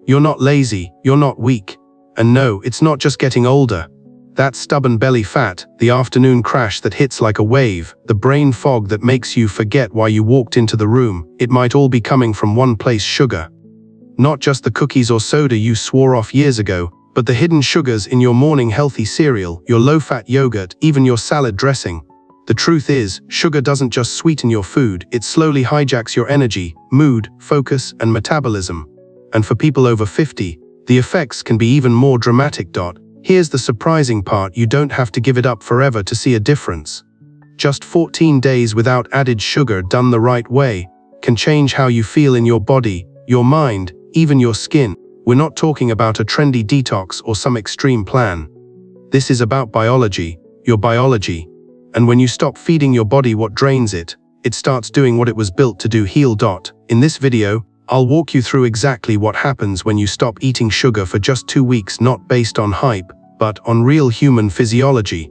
You're not lazy, you're not weak. And no, it's not just getting older. That stubborn belly fat, the afternoon crash that hits like a wave, the brain fog that makes you forget why you walked into the room, it might all be coming from one place: sugar. Not just the cookies or soda you swore off years ago, but the hidden sugars in your morning healthy cereal, your low-fat yogurt, even your salad dressing. The truth is, sugar doesn't just sweeten your food, it slowly hijacks your energy, mood, focus, and metabolism. And for people over 50, the effects can be even more dramatic. Here's the surprising part: you don't have to give it up forever to see a difference. Just 14 days without added sugar done the right way can change how you feel in your body, your mind, even your skin. We're not talking about a trendy detox or some extreme plan. This is about biology, your biology. And when you stop feeding your body what drains it, it starts doing what it was built to do: heal. In this video, I'll walk you through exactly what happens when you stop eating sugar for just 2 weeks, not based on hype, but on real human physiology.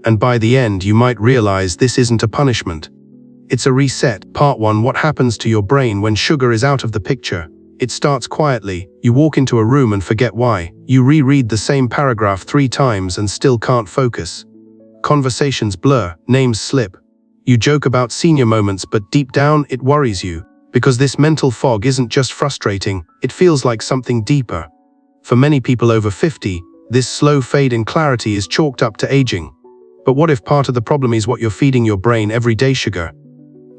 And by the end, you might realize this isn't a punishment. It's a reset. Part 1: What happens to your brain when sugar is out of the picture? It starts quietly. You walk into a room and forget why. You reread the same paragraph 3 times and still can't focus. Conversations blur, names slip. You joke about senior moments, but deep down it worries you. Because this mental fog isn't just frustrating, it feels like something deeper. For many people over 50, this slow fade in clarity is chalked up to aging. But what if part of the problem is what you're feeding your brain every day? Sugar.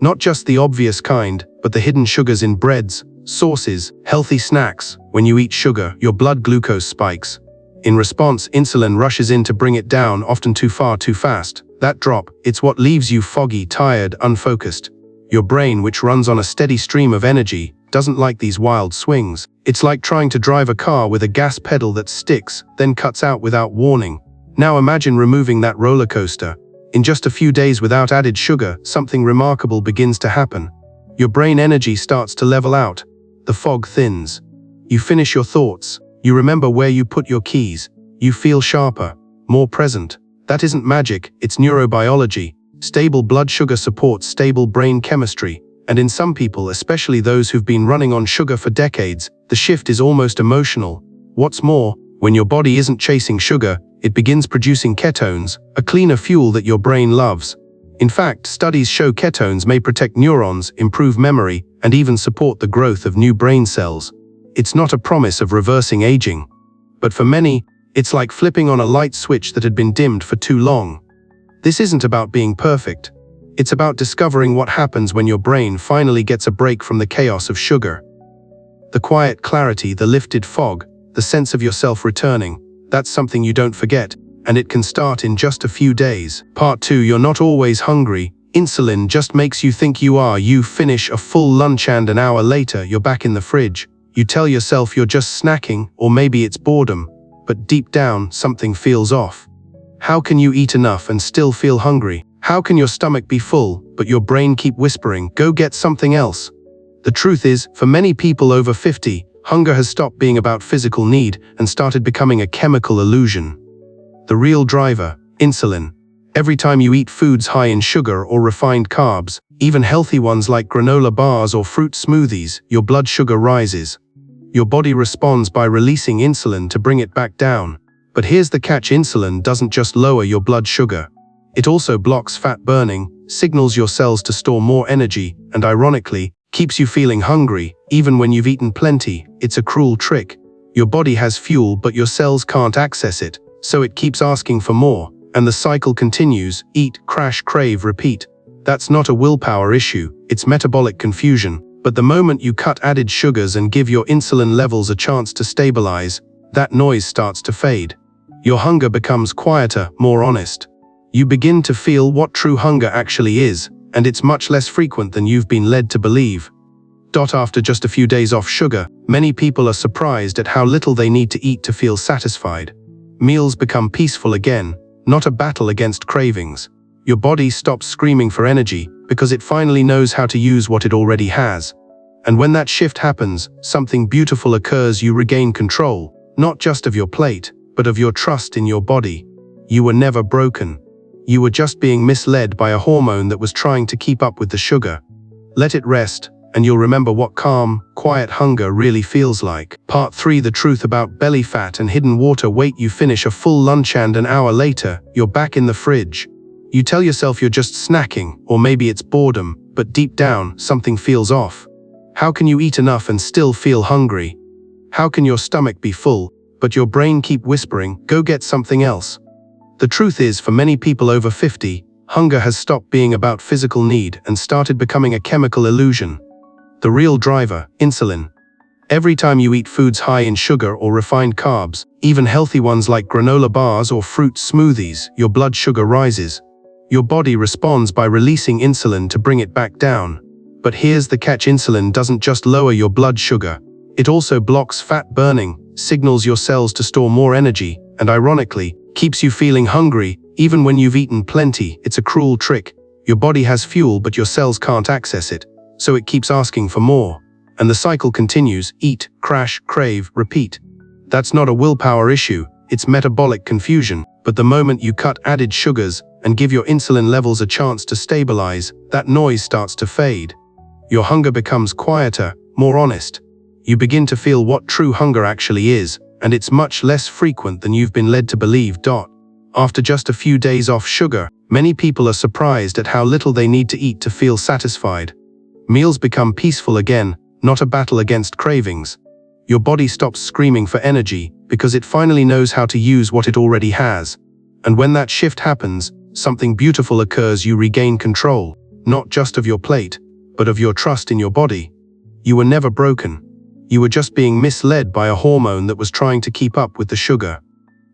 Not just the obvious kind, but the hidden sugars in breads, sauces, healthy snacks. When you eat sugar, your blood glucose spikes. In response, insulin rushes in to bring it down, often too far, too fast. That drop, it's what leaves you foggy, tired, unfocused. Your brain, which runs on a steady stream of energy, doesn't like these wild swings. It's like trying to drive a car with a gas pedal that sticks, then cuts out without warning. Now imagine removing that roller coaster. In just a few days without added sugar, something remarkable begins to happen. Your brain energy starts to level out. The fog thins. You finish your thoughts. You remember where you put your keys. You feel sharper, more present. That isn't magic, it's neurobiology. Stable blood sugar supports stable brain chemistry. And in some people, especially those who've been running on sugar for decades, the shift is almost emotional. What's more, when your body isn't chasing sugar, it begins producing ketones, a cleaner fuel that your brain loves. In fact, studies show ketones may protect neurons, improve memory, and even support the growth of new brain cells. It's not a promise of reversing aging. But for many, it's like flipping on a light switch that had been dimmed for too long. This isn't about being perfect. It's about discovering what happens when your brain finally gets a break from the chaos of sugar. The quiet clarity, the lifted fog, the sense of yourself returning, that's something you don't forget, and it can start in just a few days. Part 2: You're not always hungry. Insulin just makes you think you are. You finish a full lunch and an hour later, you're back in the fridge. You tell yourself you're just snacking, or maybe it's boredom. But deep down, something feels off. How can you eat enough and still feel hungry? How can your stomach be full, but your brain keep whispering, go get something else? The truth is, for many people over 50, hunger has stopped being about physical need and started becoming a chemical illusion. The real driver, insulin. Every time you eat foods high in sugar or refined carbs, even healthy ones like granola bars or fruit smoothies, your blood sugar rises. Your body responds by releasing insulin to bring it back down. But here's the catch: insulin doesn't just lower your blood sugar. It also blocks fat burning, signals your cells to store more energy, and ironically, keeps you feeling hungry, even when you've eaten plenty. It's a cruel trick. Your body has fuel, but your cells can't access it, so it keeps asking for more, and the cycle continues: eat, crash, crave, repeat. That's not a willpower issue, it's metabolic confusion. But the moment you cut added sugars and give your insulin levels a chance to stabilize, that noise starts to fade. Your hunger becomes quieter, more honest. You begin to feel what true hunger actually is, and it's much less frequent than you've been led to believe. After just a few days off sugar, many people are surprised at how little they need to eat to feel satisfied. Meals become peaceful again, not a battle against cravings. Your body stops screaming for energy because it finally knows how to use what it already has. And when that shift happens, something beautiful occurs. You regain control, not just of your plate, but of your trust in your body. You were never broken. You were just being misled by a hormone that was trying to keep up with the sugar. Let it rest, and you'll remember what calm, quiet hunger really feels like. Part 3: The truth about belly fat and hidden water. Wait, you finish a full lunch and an hour later, you're back in the fridge. You tell yourself you're just snacking, or maybe it's boredom, but deep down, something feels off. How can you eat enough and still feel hungry? How can your stomach be full, but your brain keep whispering, go get something else? The truth is, for many people over 50, hunger has stopped being about physical need and started becoming a chemical illusion. The real driver, insulin. Every time you eat foods high in sugar or refined carbs, even healthy ones like granola bars or fruit smoothies, your blood sugar rises. Your body responds by releasing insulin to bring it back down. But here's the catch: insulin doesn't just lower your blood sugar. It also blocks fat burning, signals your cells to store more energy, and ironically, keeps you feeling hungry even when you've eaten plenty. It's a cruel trick. Your body has fuel, but your cells can't access it, so it keeps asking for more. And the cycle continues: eat, crash, crave, repeat. That's not a willpower issue, it's metabolic confusion. But the moment you cut added sugars and give your insulin levels a chance to stabilize, that noise starts to fade. Your hunger becomes quieter, more honest. You begin to feel what true hunger actually is, and it's much less frequent than you've been led to believe. After just a few days off sugar, many people are surprised at how little they need to eat to feel satisfied. Meals become peaceful again, not a battle against cravings. Your body stops screaming for energy because it finally knows how to use what it already has. And when that shift happens, something beautiful occurs. You regain control, not just of your plate, but of your trust in your body. You were never broken. You were just being misled by a hormone that was trying to keep up with the sugar.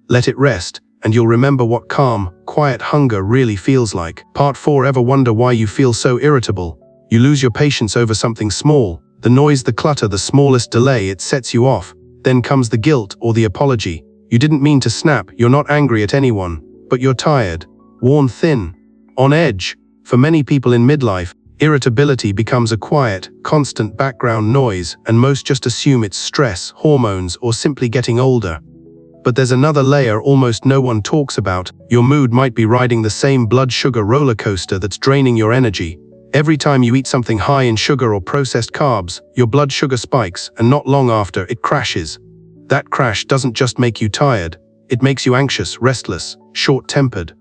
Let it rest, and you'll remember what calm, quiet hunger really feels like. Part 4: Ever wonder why you feel so irritable? You lose your patience over something small. The noise, the clutter, the smallest delay, it sets you off. Then comes the guilt or the apology. You didn't mean to snap. You're not angry at anyone, but you're tired, worn thin, on edge. For many people in midlife, irritability becomes a quiet, constant background noise, and most just assume it's stress, hormones, or simply getting older. But there's another layer almost no one talks about. Your mood might be riding the same blood sugar roller coaster that's draining your energy. Every time you eat something high in sugar or processed carbs, your blood sugar spikes, and not long after, it crashes. That crash doesn't just make you tired, it makes you anxious, restless, short-tempered.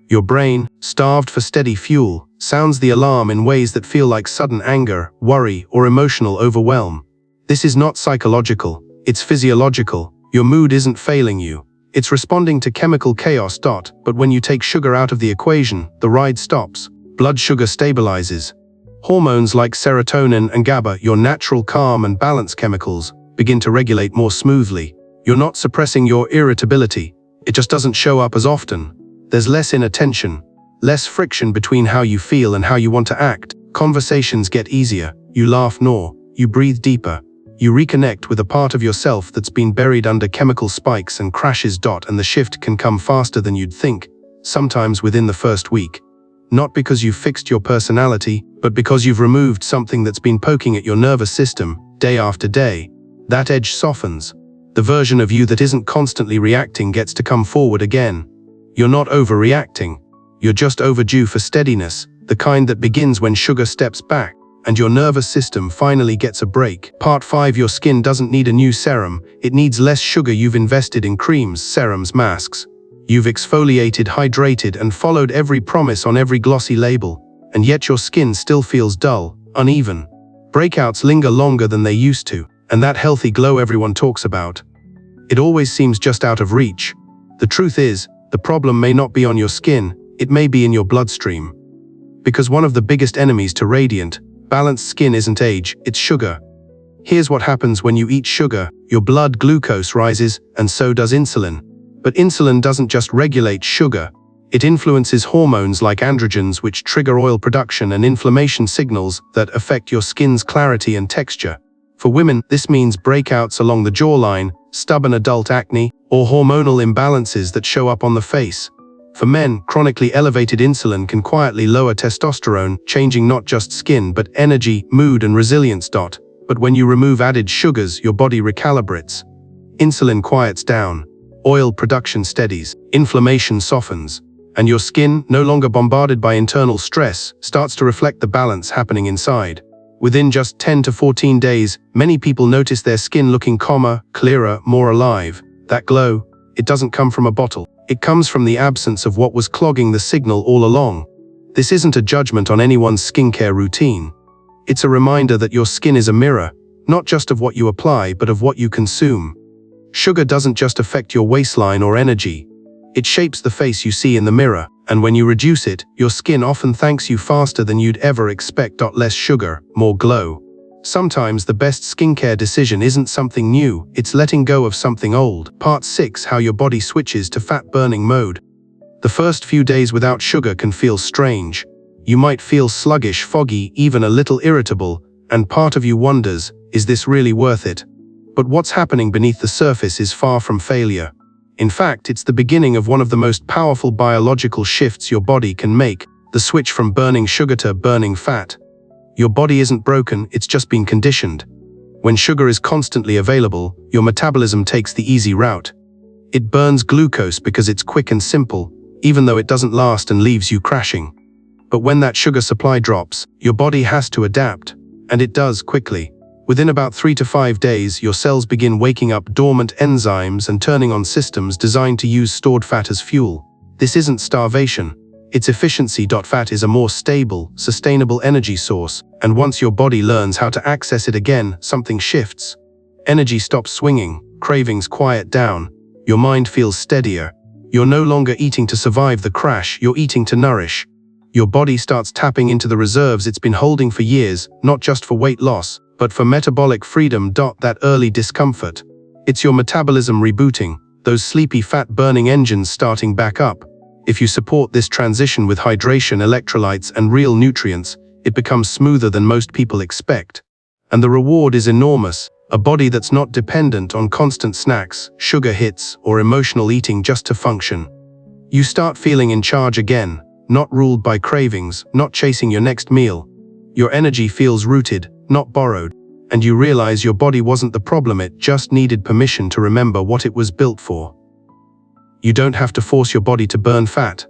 Your brain, starved for steady fuel, sounds the alarm in ways that feel like sudden anger, worry, or emotional overwhelm. This is not psychological, it's physiological. Your mood isn't failing you. It's responding to chemical chaos. But when you take sugar out of the equation, the ride stops. Blood sugar stabilizes. Hormones like serotonin and GABA, your natural calm and balance chemicals, begin to regulate more smoothly. You're not suppressing your irritability. It just doesn't show up as often. There's less inattention, less friction between how you feel and how you want to act. Conversations get easier. You laugh more. You breathe deeper. You reconnect with a part of yourself that's been buried under chemical spikes and crashes. And the shift can come faster than you'd think, sometimes within the first week. Not because you've fixed your personality, but because you've removed something that's been poking at your nervous system, day after day. That edge softens. The version of you that isn't constantly reacting gets to come forward again. You're not overreacting. You're just overdue for steadiness, the kind that begins when sugar steps back, and your nervous system finally gets a break. Part 5: Your skin doesn't need a new serum, it needs less sugar. You've invested in creams, serums, masks. You've exfoliated, hydrated, and followed every promise on every glossy label, and yet your skin still feels dull, uneven. Breakouts linger longer than they used to, and that healthy glow everyone talks about, it always seems just out of reach. The truth is, the problem may not be on your skin, it may be in your bloodstream. Because one of the biggest enemies to radiant, balanced skin isn't age, it's sugar. Here's what happens when you eat sugar: your blood glucose rises, and so does insulin. But insulin doesn't just regulate sugar, it influences hormones like androgens, which trigger oil production and inflammation signals that affect your skin's clarity and texture. For women, this means breakouts along the jawline, stubborn adult acne, or hormonal imbalances that show up on the face. For men, chronically elevated insulin can quietly lower testosterone, changing not just skin but energy, mood, and resilience. But when you remove added sugars, your body recalibrates. Insulin quiets down. Oil production steadies, inflammation softens, and your skin, no longer bombarded by internal stress, starts to reflect the balance happening inside. Within just 10 to 14 days, many people notice their skin looking calmer, clearer, more alive. That glow, it doesn't come from a bottle. It comes from the absence of what was clogging the signal all along. This isn't a judgment on anyone's skincare routine. It's a reminder that your skin is a mirror, not just of what you apply, but of what you consume. Sugar doesn't just affect your waistline or energy. It shapes the face you see in the mirror, and when you reduce it, your skin often thanks you faster than you'd ever expect. Less sugar, more glow. Sometimes the best skincare decision isn't something new, it's letting go of something old. Part 6: How your body switches to fat-burning mode. The first few days without sugar can feel strange. You might feel sluggish, foggy, even a little irritable, and part of you wonders, is this really worth it? But what's happening beneath the surface is far from failure. In fact, it's the beginning of one of the most powerful biological shifts your body can make, the switch from burning sugar to burning fat. Your body isn't broken, it's just been conditioned. When sugar is constantly available, your metabolism takes the easy route. It burns glucose because it's quick and simple, even though it doesn't last and leaves you crashing. But when that sugar supply drops, your body has to adapt, and it does quickly. Within about 3 to 5 days, your cells begin waking up dormant enzymes and turning on systems designed to use stored fat as fuel. This isn't starvation. It's efficiency. Fat is a more stable, sustainable energy source, and once your body learns how to access it again, something shifts. Energy stops swinging, cravings quiet down, your mind feels steadier. You're no longer eating to survive the crash, you're eating to nourish. Your body starts tapping into the reserves it's been holding for years, not just for weight loss, but for metabolic freedom. That early discomfort. It's your metabolism rebooting, those sleepy fat-burning engines starting back up. If you support this transition with hydration, electrolytes, and real nutrients, it becomes smoother than most people expect. And the reward is enormous, a body that's not dependent on constant snacks, sugar hits, or emotional eating just to function. You start feeling in charge again, not ruled by cravings, not chasing your next meal. Your energy feels rooted, not borrowed, and you realize your body wasn't the problem, it just needed permission to remember what it was built for. You don't have to force your body to burn fat.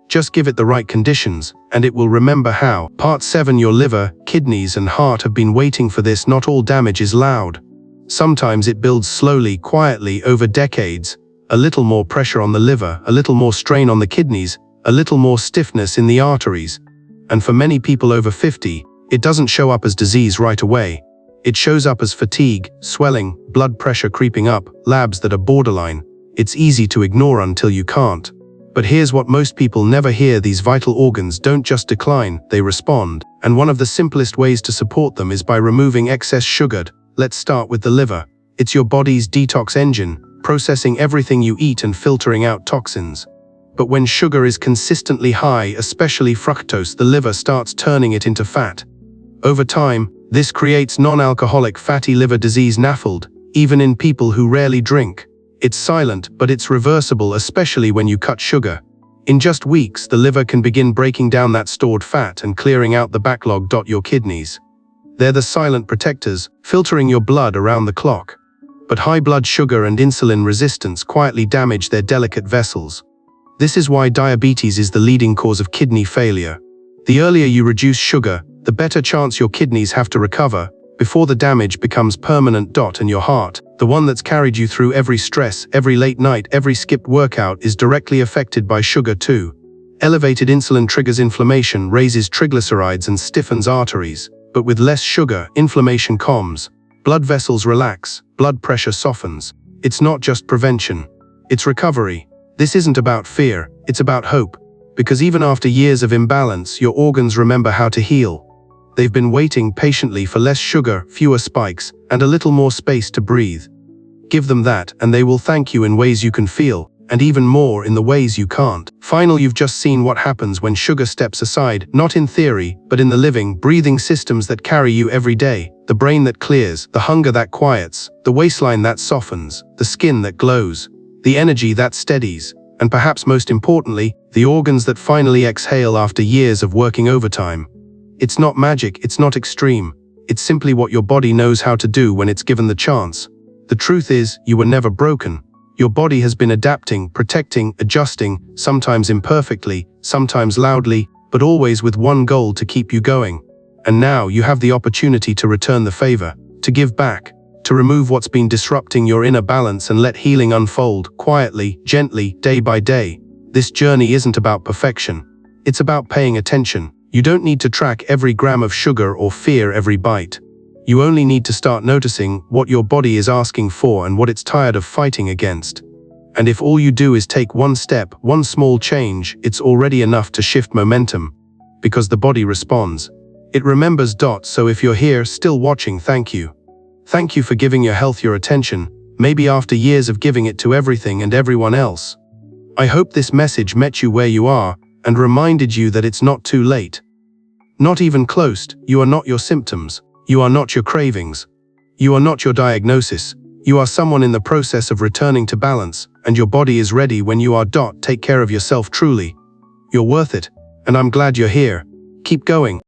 Just give it the right conditions, and it will remember how. Part 7: Your liver, kidneys, and heart have been waiting for this. Not all damage is loud. Sometimes it builds slowly, quietly, over decades. A little more pressure on the liver, a little more strain on the kidneys, a little more stiffness in the arteries. And for many people over 50, it doesn't show up as disease right away. It shows up as fatigue, swelling, blood pressure creeping up, labs that are borderline. It's easy to ignore until you can't. But here's what most people never hear: these vital organs don't just decline, they respond. And one of the simplest ways to support them is by removing excess sugar. Let's start with the liver. It's your body's detox engine, processing everything you eat and filtering out toxins. But when sugar is consistently high, especially fructose, the liver starts turning it into fat. Over time, this creates non-alcoholic fatty liver disease, NAFLD, even in people who rarely drink. It's silent, but it's reversible, especially when you cut sugar. In just weeks, the liver can begin breaking down that stored fat and clearing out the backlog. Your kidneys. They're the silent protectors, filtering your blood around the clock. But high blood sugar and insulin resistance quietly damage their delicate vessels. This is why diabetes is the leading cause of kidney failure. The earlier you reduce sugar, the better chance your kidneys have to recover, before the damage becomes permanent. And your heart, the one that's carried you through every stress, every late night, every skipped workout, is directly affected by sugar too. Elevated insulin triggers inflammation, raises triglycerides, and stiffens arteries. But with less sugar, inflammation calms. Blood vessels relax, blood pressure softens. It's not just prevention, it's recovery. This isn't about fear, it's about hope. Because even after years of imbalance, your organs remember how to heal. They've been waiting patiently for less sugar, fewer spikes, and a little more space to breathe. Give them that, and they will thank you in ways you can feel, and even more in the ways you can't. Finally, you've just seen what happens when sugar steps aside, not in theory, but in the living, breathing systems that carry you every day. The brain that clears, the hunger that quiets, the waistline that softens, the skin that glows, the energy that steadies, and perhaps most importantly, the organs that finally exhale after years of working overtime. It's not magic, it's not extreme. It's simply what your body knows how to do when it's given the chance. The truth is, you were never broken. Your body has been adapting, protecting, adjusting, sometimes imperfectly, sometimes loudly, but always with one goal: to keep you going. And now you have the opportunity to return the favor, to give back, to remove what's been disrupting your inner balance and let healing unfold quietly, gently, day by day. This journey isn't about perfection. It's about paying attention. You don't need to track every gram of sugar or fear every bite. You only need to start noticing what your body is asking for and what it's tired of fighting against. And if all you do is take one step, one small change, it's already enough to shift momentum. Because the body responds. It remembers. So if you're here, still watching, thank you. Thank you for giving your health your attention, maybe after years of giving it to everything and everyone else. I hope this message met you where you are and reminded you that it's not too late. Not even close. You are not your symptoms. You are not your cravings. You are not your diagnosis. You are someone in the process of returning to balance, and your body is ready when you are. Take care of yourself truly. You're worth it, and I'm glad you're here. Keep going.